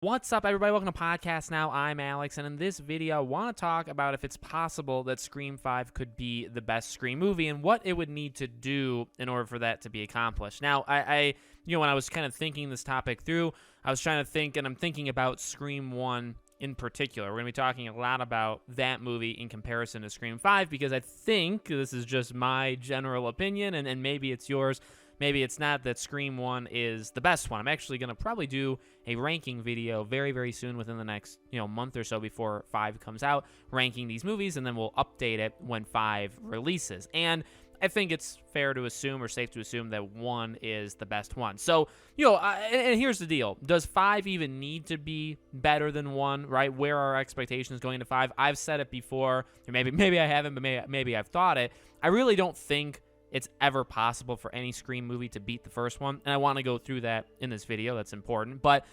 What's up, everybody? Welcome to Podcast Now. I'm Alex, and in this video, I want to talk about if it's possible that Scream 5 could be the best Scream movie and what it would need to do in order for that to be accomplished. Now, when I was kind of thinking this topic through, I was trying to think, and I'm thinking about Scream 1 in particular. We're going to be talking a lot about that movie in comparison to Scream 5 because I think this is just my general opinion, and maybe it's yours. Maybe it's not that Scream 1 is the best one. I'm actually going to probably do a ranking video very, very soon within the next, month or so before 5 comes out, ranking these movies, and then we'll update it when 5 releases. And I think it's fair to assume or safe to assume that 1 is the best one. So, and here's the deal. Does 5 even need to be better than 1, right? Where are our expectations going into 5? I've said it before, or maybe I haven't, but maybe I've thought it. I really don't think it's ever possible for any Scream movie to beat the first one, and I want to go through that in this video. That's important, but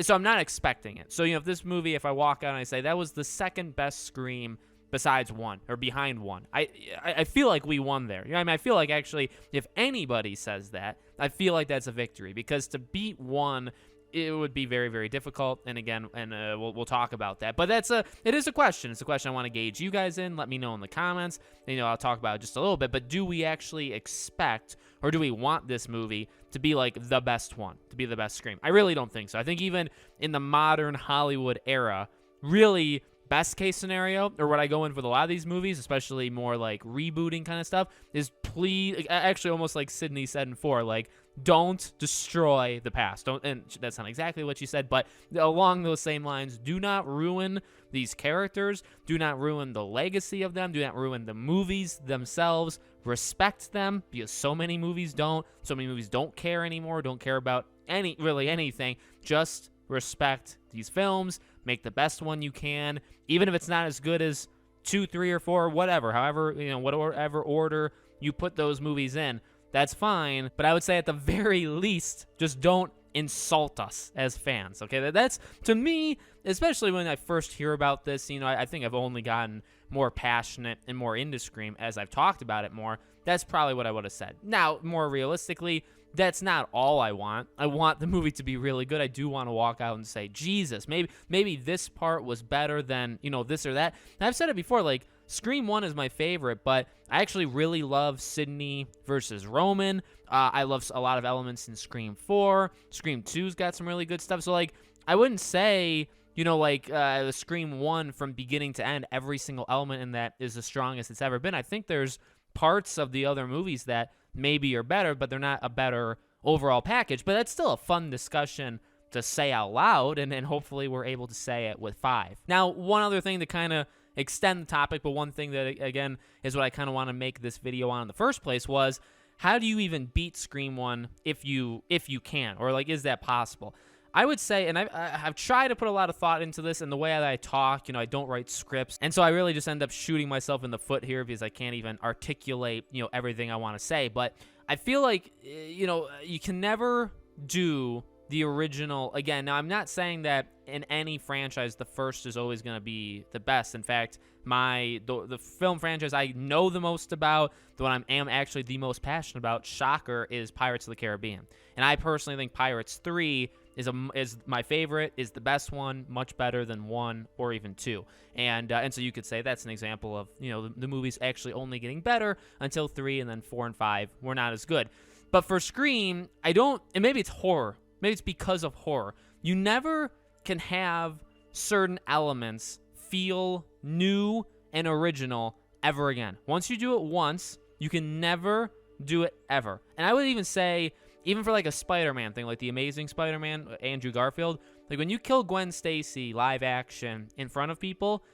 so I'm not expecting it. So, if this movie, if I walk out and I say that was the second best Scream besides 1 or behind 1, I feel like we won there. I feel like actually if anybody says that, I feel like that's a victory, because to beat 1, it would be very, very difficult. And again, we'll talk about that. But it is a question. It's a question I want to gauge you guys in. Let me know in the comments. I'll talk about it just a little bit. But do we actually expect, or do we want this movie to be like the best one, to be the best Scream? I really don't think so. I think even in the modern Hollywood era, really best case scenario, or what I go in with a lot of these movies, especially more like rebooting kind of stuff, is please, actually almost like Sydney said in 4, like, don't destroy the past. Don't, and that's not exactly what she said, but along those same lines, do not ruin these characters. Do not ruin the legacy of them. Do not ruin the movies themselves. Respect them, because so many movies don't. So many movies don't care anymore, don't care about anything. Just respect these films. Make the best one you can, even if it's not as good as 2, 3, or 4, whatever. However, whatever order you put those movies in, that's fine. But I would say at the very least, just don't insult us as fans. Okay, that's, to me, especially when I first hear about this. I think I've only gotten more passionate and more into Scream as I've talked about it more. That's probably what I would have said. Now, more realistically, that's not all I want. I want the movie to be really good. I do want to walk out and say, Jesus, maybe this part was better than, this or that. And I've said it before, like, Scream 1 is my favorite, but I actually really love Sydney versus Roman. I love a lot of elements in Scream 4. Scream 2's got some really good stuff. So, like, I wouldn't say, the Scream 1 from beginning to end, every single element in that is the strongest it's ever been. I think there's parts of the other movies that maybe are better, but they're not a better overall package. But that's still a fun discussion to say out loud, and hopefully we're able to say it with 5. Now, one other thing to kind of extend the topic, but one thing that, again, is what I kind of want to make this video on in the first place, was how do you even beat Scream 1 if you can, or, like, is that possible? I would say, and I've tried to put a lot of thought into this, and the way that I talk, I don't write scripts, and so I really just end up shooting myself in the foot here because I can't even articulate, everything I want to say. But I feel like, you can never do the original again. Now, I'm not saying that in any franchise the first is always going to be the best. In fact, the film franchise I know the most about, the one I am actually the most passionate about, shocker, is Pirates of the Caribbean. And I personally think Pirates 3 is my favorite, is the best one, much better than 1 or even 2. And so you could say that's an example of, the movies actually only getting better until 3, and then 4 and 5 were not as good. But for Scream, and maybe it's horror. Maybe it's because of horror. You never can have certain elements feel new and original ever again. Once you do it once, you can never do it ever. And I would even say, even for like a Spider-Man thing, like the Amazing Spider-Man, Andrew Garfield, like when you kill Gwen Stacy live action in front of people,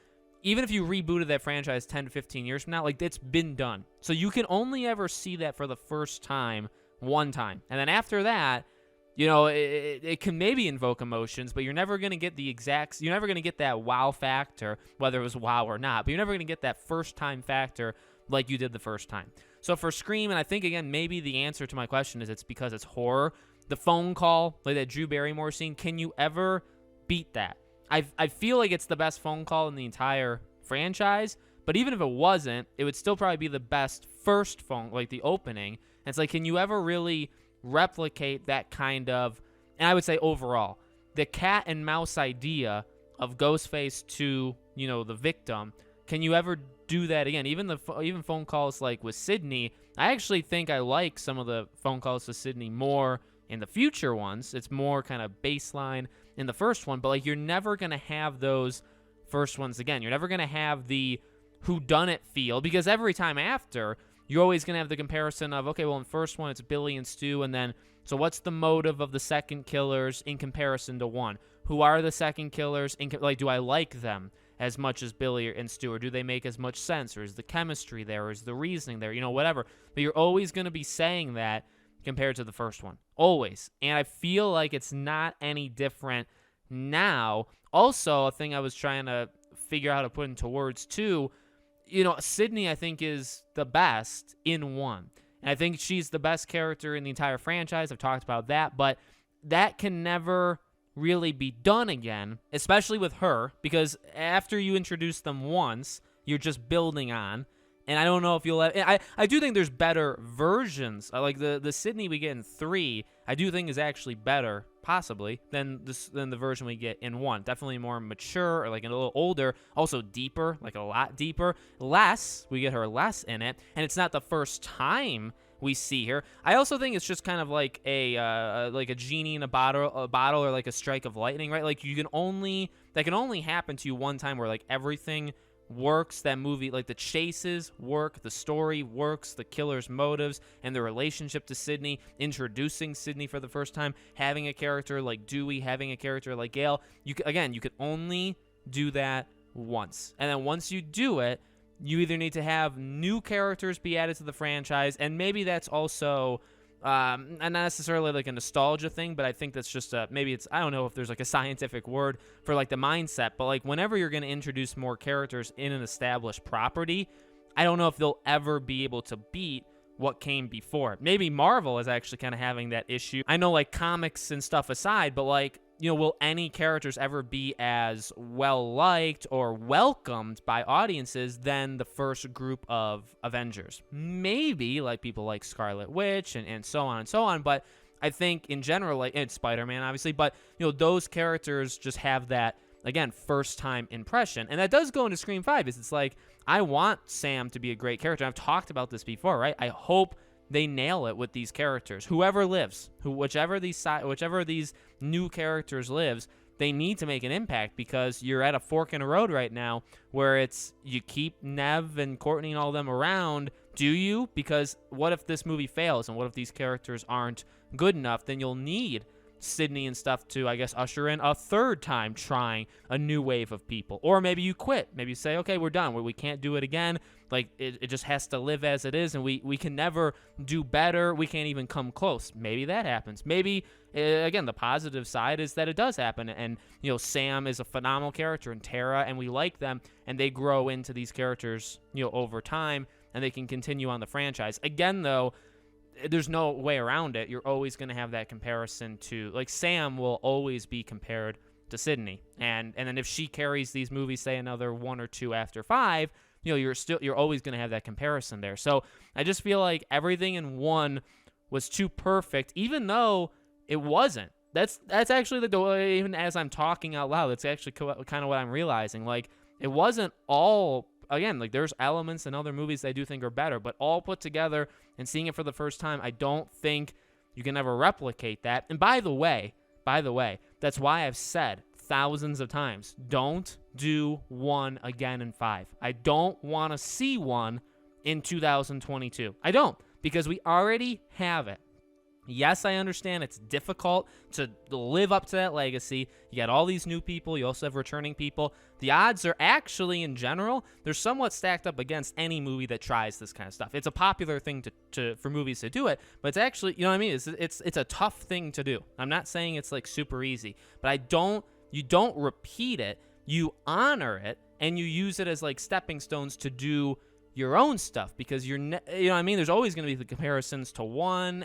even if you rebooted that franchise 10 to 15 years from now, like, it's been done. So you can only ever see that for the first time, one time. And then after that, it can maybe invoke emotions, but you're never going to get you're never going to get that wow factor, whether it was wow or not, but you're never going to get that first time factor like you did the first time. So for Scream, and I think, again, maybe the answer to my question is it's because it's horror. The phone call, like that Drew Barrymore scene, can you ever beat that? I feel like it's the best phone call in the entire franchise, but even if it wasn't, it would still probably be the best first phone, like the opening. And it's like, can you ever really replicate that kind of, and I would say overall, the cat and mouse idea of Ghostface to, you know, the victim, can you ever do that again? Even phone calls like with Sidney, I actually think I like some of the phone calls to Sidney more in the future ones. It's more kind of baseline in the first one, but like you're never going to have those first ones again. You're never going to have the whodunit feel, because every time after, you're always going to have the comparison of, okay, well, in the first one, it's Billy and Stu, and then, so what's the motive of the second killers in comparison to one? Who are the second killers? Like, do I like them as much as Billy and Stu, or do they make as much sense, or is the chemistry there, or is the reasoning there, you know, whatever. But you're always going to be saying that compared to the first one. Always. And I feel like it's not any different now. Also, a thing I was trying to figure out how to put into words, too, you know, Sidney, I think, is the best in one. And I think she's the best character in the entire franchise. I've talked about that. But that can never really be done again, especially with her, because after you introduce them once, you're just building on. And I don't know if you'll I do think there's better versions. Like the Sidney we get in 3, I do think is actually better, possibly, than the version we get in 1. Definitely more mature, or like a little older, also deeper, like a lot deeper. We get her less in it, and it's not the first time we see her. I also think it's just kind of like a genie in a bottle, or like a strike of lightning, right? Like that can only happen to you one time, where like everything works. That movie, like the chases work, the story works, the killer's motives and the relationship to Sidney, introducing Sidney for the first time, having a character like Dewey, having a character like Gale. You could only do that once. And then once you do it, you either need to have new characters be added to the franchise, and maybe that's also not necessarily like a nostalgia thing, but I think that's just maybe it's, I don't know if there's like a scientific word for like the mindset, but like whenever you're going to introduce more characters in an established property, I don't know if they'll ever be able to beat what came before. Maybe Marvel is actually kind of having that issue. I know, like, comics and stuff aside, but like, you know, will any characters ever be as well-liked or welcomed by audiences than the first group of Avengers? Maybe, like people like Scarlet Witch and so on and so on, but I think in general, like, it's Spider-Man, obviously, but, you know, those characters just have that, again, first-time impression. And that does go into Scream 5, is it's like, I want Sam to be a great character. I've talked about this before, right? I hope they nail it with these characters. Whoever lives, whichever these new characters lives, they need to make an impact, because you're at a fork in the road right now where it's, you keep Nev and Courtney and all them around. Do you? Because what if this movie fails, and what if these characters aren't good enough? Then you'll need Sidney and stuff to, I guess, usher in a third time trying a new wave of people. Or maybe you quit. Maybe you say, okay, we're done. We can't do it again. Like, it just has to live as it is, and we can never do better. We can't even come close. Maybe that happens. Maybe, again, the positive side is that it does happen, and, you know, Sam is a phenomenal character, and Tara, and we like them, and they grow into these characters, you know, over time, and they can continue on the franchise. Again, though, there's no way around it. You're always going to have that comparison to, like, Sam will always be compared to Sidney. And then if she carries these movies, say another 1 or 2 after 5, you know, you're always going to have that comparison there. So I just feel like everything in 1 was too perfect, even though it wasn't. That's actually even as I'm talking out loud, that's actually kind of what I'm realizing. Like, it wasn't all, again, like, there's elements in other movies that I do think are better, but all put together and seeing it for the first time, I don't think you can ever replicate that. And by the way, that's why I've said thousands of times, don't do 1 again in 5. I don't want to see 1 in 2022. I don't, because we already have it. Yes, I understand it's difficult to live up to that legacy. You got all these new people. You also have returning people. The odds are actually, in general, they're somewhat stacked up against any movie that tries this kind of stuff. It's a popular thing for movies to do it, but it's actually, you know what I mean? It's a tough thing to do. I'm not saying it's like super easy, but you don't repeat it. You honor it, and you use it as like stepping stones to do your own stuff, because you know what I mean? There's always going to be the comparisons to 1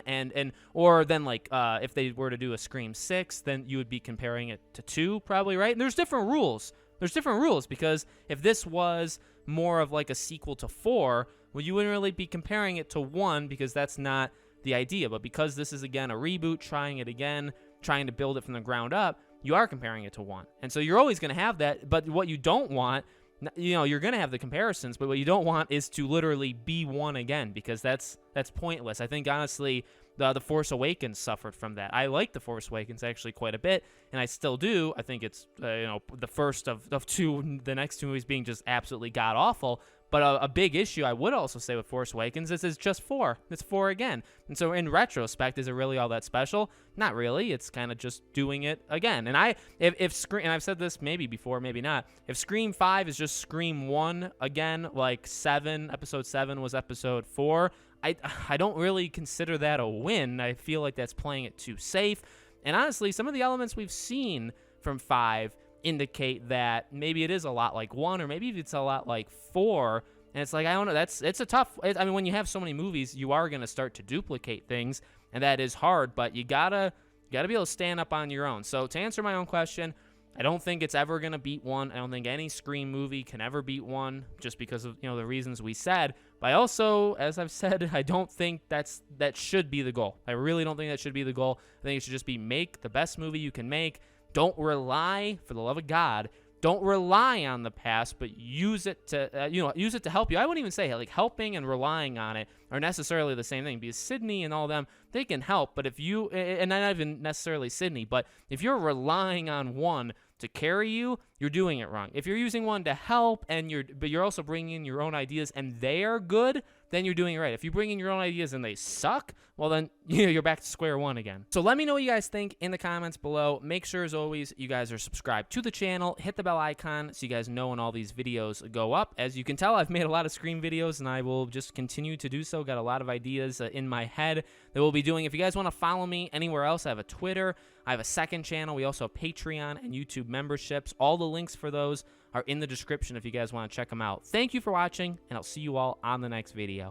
or then, like, if they were to do a Scream 6, then you would be comparing it to 2 probably, right? And there's different rules. Because if this was more of like a sequel to 4, well, you wouldn't really be comparing it to 1, because that's not the idea. But because this is, again, a reboot, trying it again, trying to build it from the ground up, you are comparing it to 1. And so you're always going to have that. But what you don't want, you're going to have the comparisons, but what you don't want is to literally be 1 again, because that's pointless. I think, honestly, the Force Awakens suffered from that. I like The Force Awakens actually quite a bit, and I still do. I think it's, the first of 2, the next 2 movies being just absolutely god-awful. But a big issue I would also say with Force Awakens is it's just 4. It's 4 again. And so in retrospect, is it really all that special? Not really. It's kind of just doing it again. And if Scream, and I've said this maybe before, maybe not, if Scream 5 is just Scream 1 again, like episode 7 was episode 4, I don't really consider that a win. I feel like that's playing it too safe. And honestly, some of the elements we've seen from 5 indicate that maybe it is a lot like 1, or maybe it's a lot like 4. And it's like, I don't know, it's a tough, I mean, when you have so many movies, you are going to start to duplicate things, and that is hard, but you gotta be able to stand up on your own. So to answer my own question, I don't think it's ever going to beat 1. I don't think any Scream movie can ever beat 1, just because of, the reasons we said. But I also, as I've said, I don't think that should be the goal. I really don't think that should be the goal. I think it should just be make the best movie you can make. Don't rely, for the love of God, don't rely on the past, but use it to, use it to help you. I wouldn't even say, like, helping and relying on it are necessarily the same thing, because Sydney and all them, they can help. But if you, and not even necessarily Sydney, but if you're relying on 1 to carry you, you're doing it wrong. If you're using 1 to help, but you're also bringing in your own ideas and they are good, then you're doing it right. If you bring in your own ideas and they suck, well, then you're back to square 1 again. So let me know what you guys think in the comments below. Make sure, as always, you guys are subscribed to the channel. Hit the bell icon so you guys know when all these videos go up. As you can tell, I've made a lot of Scream videos, and I will just continue to do so. Got a lot of ideas in my head that we'll be doing. If you guys want to follow me anywhere else, I have a Twitter. I have a second channel. We also have Patreon and YouTube memberships. All the links for those are in the description if you guys want to check them out. Thank you for watching, and I'll see you all on the next video.